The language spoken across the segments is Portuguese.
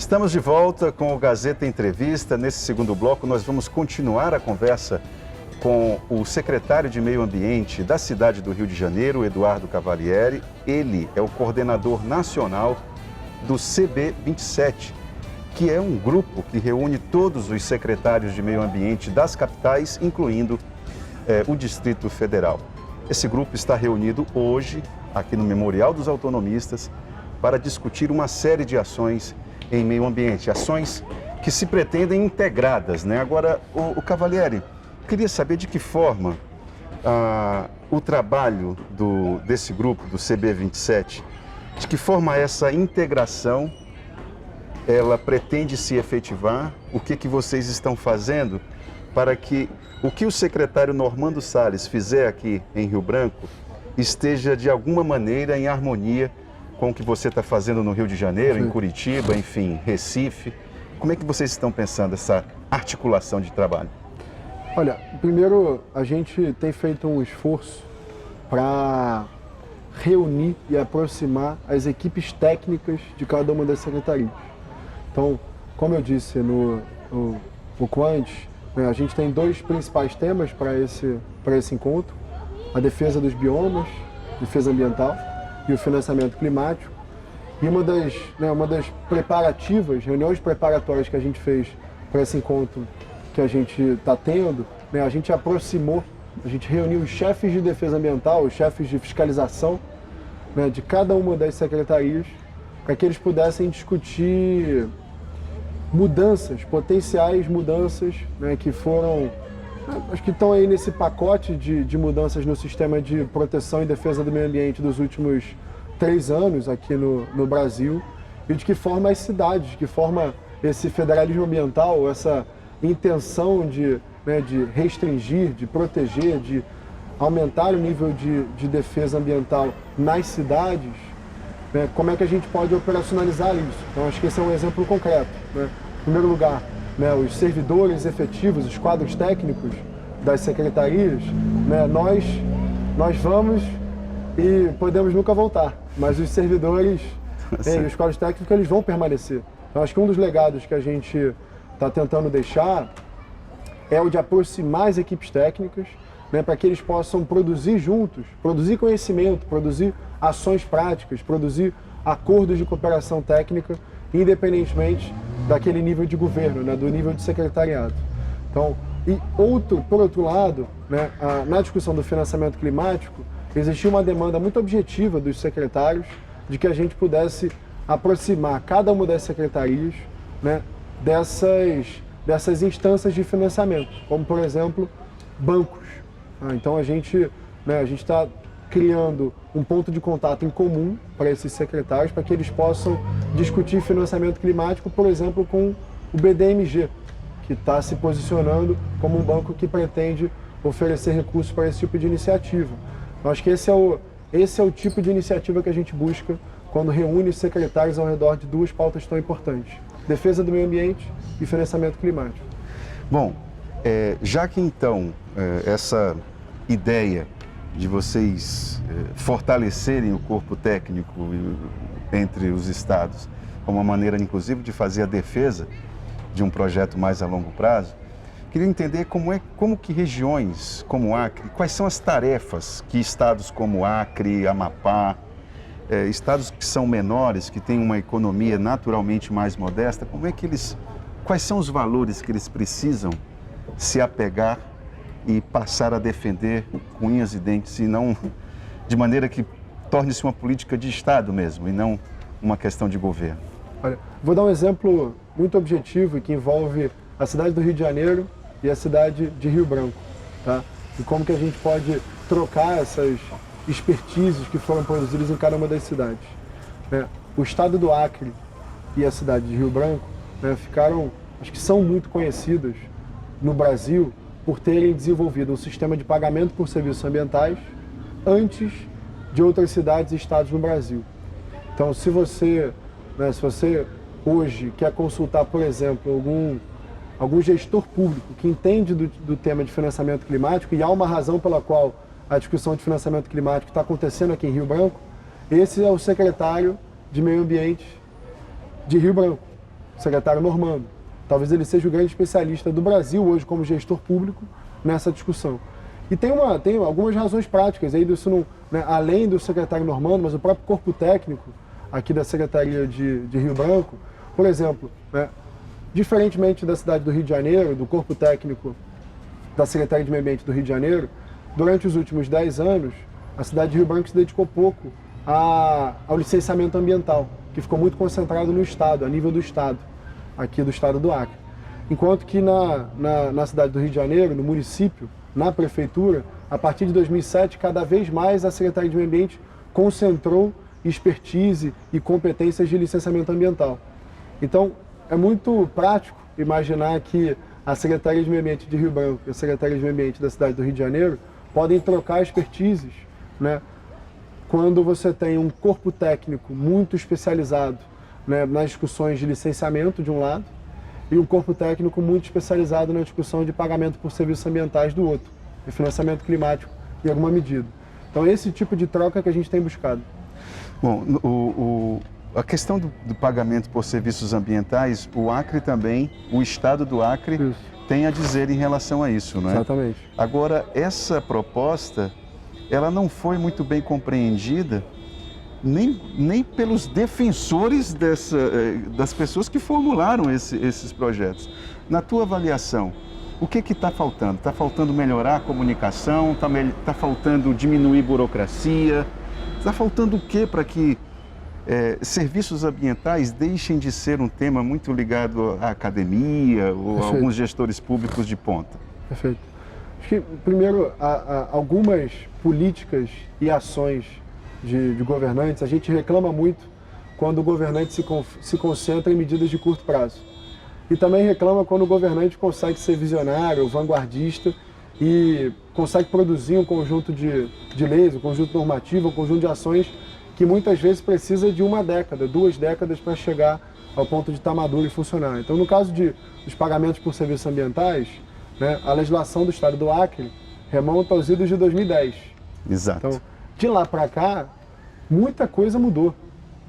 Estamos de volta com o Gazeta Entrevista. Nesse segundo bloco, nós vamos continuar a conversa com o secretário de Meio Ambiente da cidade do Rio de Janeiro, Eduardo Cavalieri. Ele é o coordenador nacional do CB27, que é um grupo que reúne todos os secretários de Meio Ambiente das capitais, incluindo o Distrito Federal. Esse grupo está reunido hoje, aqui no Memorial dos Autonomistas, para discutir uma série de ações em meio ambiente, ações que se pretendem integradas, né? Agora, o Cavalieri, queria saber de que forma o trabalho desse grupo, do CB27, de que forma essa integração ela pretende se efetivar, o que vocês estão fazendo para que o que o secretário Normando Salles fizer aqui em Rio Branco esteja de alguma maneira em harmonia com o que você está fazendo no Rio de Janeiro, em Curitiba, enfim, Recife. Como é que vocês estão pensando essa articulação de trabalho? Olha, primeiro a gente tem feito um esforço para reunir e aproximar as equipes técnicas de cada uma das secretarias. Então, como eu disse pouco antes, a gente tem dois principais temas para esse encontro: a defesa dos biomas, defesa ambiental e o financiamento climático. E uma das reuniões preparatórias que a gente fez para esse encontro que a gente está tendo, a gente reuniu os chefes de defesa ambiental, os chefes de fiscalização, de cada uma das secretarias, para que eles pudessem discutir potenciais mudanças, que foram, acho que estão aí nesse pacote de mudanças no sistema de proteção e defesa do meio ambiente dos últimos 3 anos aqui no Brasil, e de que forma as cidades, de que forma esse federalismo ambiental, essa intenção de restringir, de proteger, de aumentar o nível de defesa ambiental nas cidades, como é que a gente pode operacionalizar isso. Então, acho que esse é um exemplo concreto. Em primeiro lugar, os servidores efetivos, os quadros técnicos das secretarias, nós vamos e podemos nunca voltar, mas os servidores e os quadros técnicos, eles vão permanecer. Então, acho que um dos legados que a gente está tentando deixar é o de aproximar as equipes técnicas, para que eles possam produzir juntos, produzir conhecimento, produzir ações práticas, produzir acordos de cooperação técnica, independentemente daquele nível de governo, do nível de secretariado. Então, por outro lado, na discussão do financiamento climático, existia uma demanda muito objetiva dos secretários de que a gente pudesse aproximar cada uma das secretarias, dessas instâncias de financiamento, como, por exemplo, bancos. Então, a gente está criando um ponto de contato em comum para esses secretários, para que eles possam discutir financiamento climático, por exemplo, com o BDMG, que está se posicionando como um banco que pretende oferecer recursos para esse tipo de iniciativa. Eu acho que esse é o tipo de iniciativa que a gente busca quando reúne secretários ao redor de duas pautas tão importantes: defesa do meio ambiente e financiamento climático. Bom, já que então essa ideia de vocês fortalecerem o corpo técnico entre os estados, como uma maneira, inclusive, de fazer a defesa de um projeto mais a longo prazo, queria entender como que regiões como Acre, quais são as tarefas que estados como Acre, Amapá, estados que são menores, que têm uma economia naturalmente mais modesta, quais são os valores que eles precisam se apegar e passar a defender com unhas e dentes, e não de maneira que torne-se uma política de Estado mesmo, e não uma questão de governo? Olha, vou dar um exemplo muito objetivo que envolve a cidade do Rio de Janeiro e a cidade de Rio Branco, tá? E como que a gente pode trocar essas expertises que foram produzidas em cada uma das cidades. O estado do Acre e a cidade de Rio Branco acho que são muito conhecidas no Brasil por terem desenvolvido um sistema de pagamento por serviços ambientais antes de outras cidades e estados no Brasil. Então, se você hoje quer consultar, por exemplo, algum gestor público que entende do tema de financiamento climático, e há uma razão pela qual a discussão de financiamento climático está acontecendo aqui em Rio Branco, esse é o secretário de Meio Ambiente de Rio Branco. o secretário Normando. Talvez ele seja o grande especialista do Brasil hoje como gestor público nessa discussão. E tem algumas razões práticas, aí disso não, né, além do secretário Normando, mas o próprio corpo técnico aqui da Secretaria de Rio Branco, por exemplo, né, diferentemente da cidade do Rio de Janeiro, do corpo técnico da Secretaria de Meio Ambiente do Rio de Janeiro, durante os últimos 10 anos, a cidade de Rio Branco se dedicou pouco ao licenciamento ambiental, que ficou muito concentrado no Estado, a nível do Estado, aqui do Estado do Acre. Enquanto que na cidade do Rio de Janeiro, no município, na prefeitura, a partir de 2007, cada vez mais a Secretaria de Meio Ambiente concentrou expertise e competências de licenciamento ambiental. Então, é muito prático imaginar que a Secretaria de Meio Ambiente de Rio Branco e a Secretaria de Meio Ambiente da cidade do Rio de Janeiro podem trocar expertises, né, quando você tem um corpo técnico muito especializado, né, nas discussões de licenciamento, de um lado, e um corpo técnico muito especializado na discussão de pagamento por serviços ambientais do outro, e financiamento climático em alguma medida. Então, esse tipo de troca que a gente tem buscado. Bom, a questão do pagamento por serviços ambientais, o Acre também, o Estado do Acre, isso, tem a dizer em relação a isso, não é? Exatamente. Agora, essa proposta, ela não foi muito bem compreendida nem pelos defensores das pessoas que formularam esses projetos. Na tua avaliação, o que está faltando? Está faltando melhorar a comunicação? Está faltando diminuir burocracia? Está faltando o quê para que serviços ambientais deixem de ser um tema muito ligado à academia ou a alguns gestores públicos de ponta? Perfeito. Acho que, primeiro, algumas políticas e ações de governantes, a gente reclama muito quando o governante se concentra em medidas de curto prazo. E também reclama quando o governante consegue ser visionário, vanguardista e consegue produzir um conjunto de leis, um conjunto normativo, um conjunto de ações que muitas vezes precisa de 1 década, 2 décadas para chegar ao ponto de estar maduro e funcionar. Então, no caso dos pagamentos por serviços ambientais, né, a legislação do Estado do Acre remonta aos idos de 2010. Exato. Então, de lá para cá, muita coisa mudou,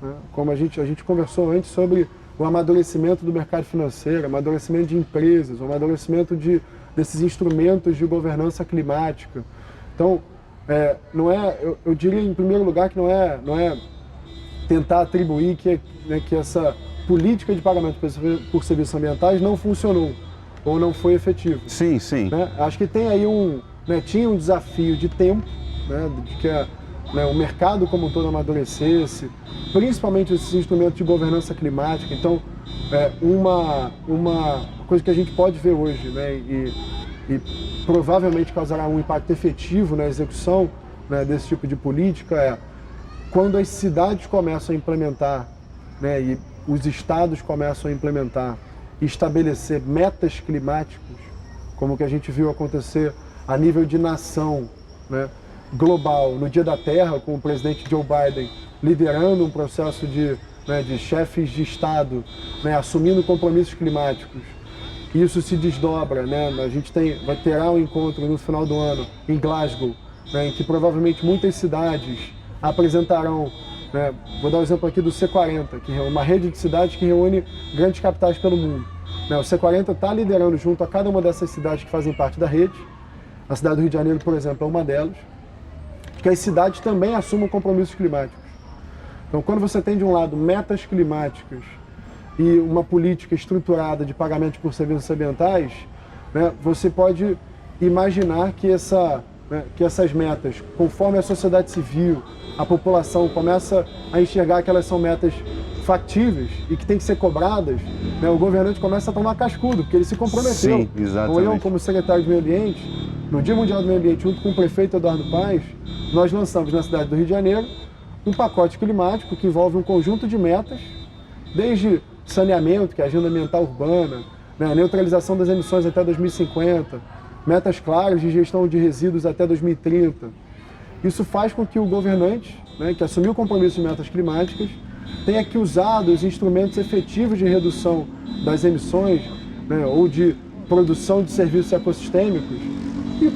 né? Como a gente conversou antes sobre o amadurecimento do mercado financeiro, amadurecimento de empresas, o amadurecimento desses instrumentos de governança climática. Então, eu diria em primeiro lugar que não é tentar atribuir que essa política de pagamento por serviços ambientais não funcionou ou não foi efetivo. Sim, sim. Né? Acho que tem aí tinha um desafio de tempo, né, de que o mercado como um todo amadurecesse, principalmente esses instrumentos de governança climática. Então, uma coisa que a gente pode ver hoje, né, e provavelmente causará um impacto efetivo na execução, né, desse tipo de política quando as cidades começam a implementar, né, e os estados começam a implementar e estabelecer metas climáticas, como o que a gente viu acontecer a nível de nação, né, global, no Dia da Terra, com o presidente Joe Biden liderando um processo de chefes de Estado, né, assumindo compromissos climáticos. Isso se desdobra, né? A gente terá um encontro no final do ano em Glasgow, né, em que provavelmente muitas cidades apresentarão, né, vou dar o exemplo aqui do C40, que é uma rede de cidades que reúne grandes capitais pelo mundo. Né, o C40 está liderando junto a cada uma dessas cidades que fazem parte da rede. A cidade do Rio de Janeiro, por exemplo, é uma delas. Que as cidades também assumam compromissos climáticos. Então, quando você tem de um lado metas climáticas e uma política estruturada de pagamentos por serviços ambientais, né, você pode imaginar que essas metas, conforme a sociedade civil, a população começa a enxergar que elas são metas factíveis e que têm que ser cobradas, né, o governante começa a tomar cascudo, porque ele se comprometeu. Sim, exatamente. Então, eu, como secretário de Meio Ambiente, no Dia Mundial do Meio Ambiente, junto com o prefeito Eduardo Paes, nós lançamos na cidade do Rio de Janeiro um pacote climático que envolve um conjunto de metas, desde saneamento, que é a agenda ambiental urbana, né, a neutralização das emissões até 2050, metas claras de gestão de resíduos até 2030. Isso faz com que o governante, né, que assumiu o compromisso de metas climáticas, tenha que usar os instrumentos efetivos de redução das emissões, né, ou de produção de serviços ecossistêmicos. E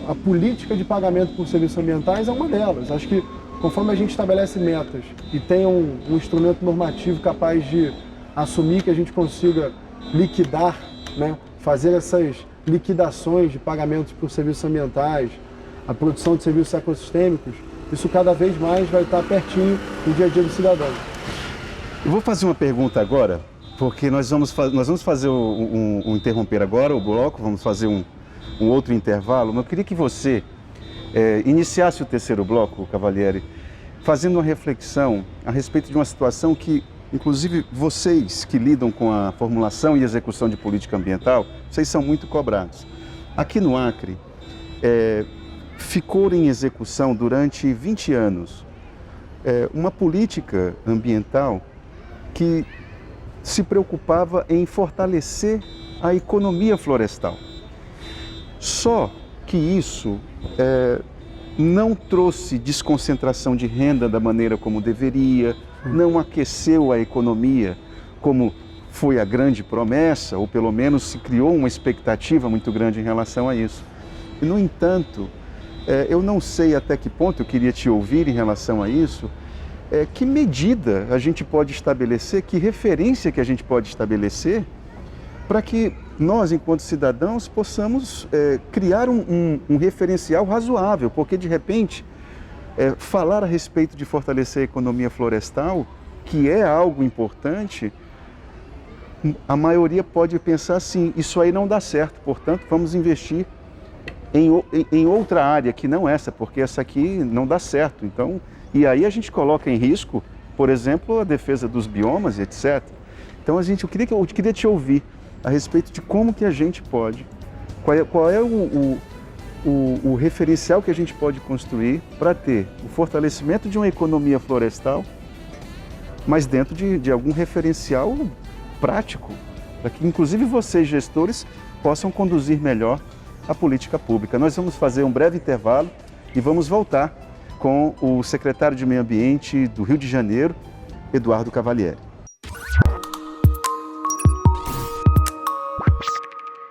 a política de pagamento por serviços ambientais é uma delas. Acho que conforme a gente estabelece metas e tem um instrumento normativo capaz de assumir que a gente consiga liquidar, né, fazer essas liquidações de pagamentos por serviços ambientais, a produção de serviços ecossistêmicos, isso cada vez mais vai estar pertinho do dia a dia do cidadão. Eu vou fazer uma pergunta agora, porque nós vamos fazer interromper agora o bloco, vamos fazer um outro intervalo, mas eu queria que você iniciasse o terceiro bloco, Cavalieri, fazendo uma reflexão a respeito de uma situação que, inclusive, vocês que lidam com a formulação e execução de política ambiental, vocês são muito cobrados. Aqui no Acre, ficou em execução durante 20 anos uma política ambiental que se preocupava em fortalecer a economia florestal. Só que isso não trouxe desconcentração de renda da maneira como deveria, não aqueceu a economia como foi a grande promessa, ou pelo menos se criou uma expectativa muito grande em relação a isso. E, no entanto, eu não sei até que ponto, eu queria te ouvir em relação a isso, que medida a gente pode estabelecer, que referência que a gente pode estabelecer para que nós, enquanto cidadãos, possamos criar um referencial razoável, porque, de repente, falar a respeito de fortalecer a economia florestal, que é algo importante, a maioria pode pensar assim, isso aí não dá certo, portanto, vamos investir em outra área que não essa, porque essa aqui não dá certo. Então, e aí a gente coloca em risco, por exemplo, a defesa dos biomas, etc. Então, eu queria te ouvir a respeito de como que a gente pode, qual é o referencial que a gente pode construir para ter o fortalecimento de uma economia florestal, mas dentro de algum referencial prático, para que inclusive vocês, gestores, possam conduzir melhor a política pública. Nós vamos fazer um breve intervalo e vamos voltar com o secretário de Meio Ambiente do Rio de Janeiro, Eduardo Cavalieri.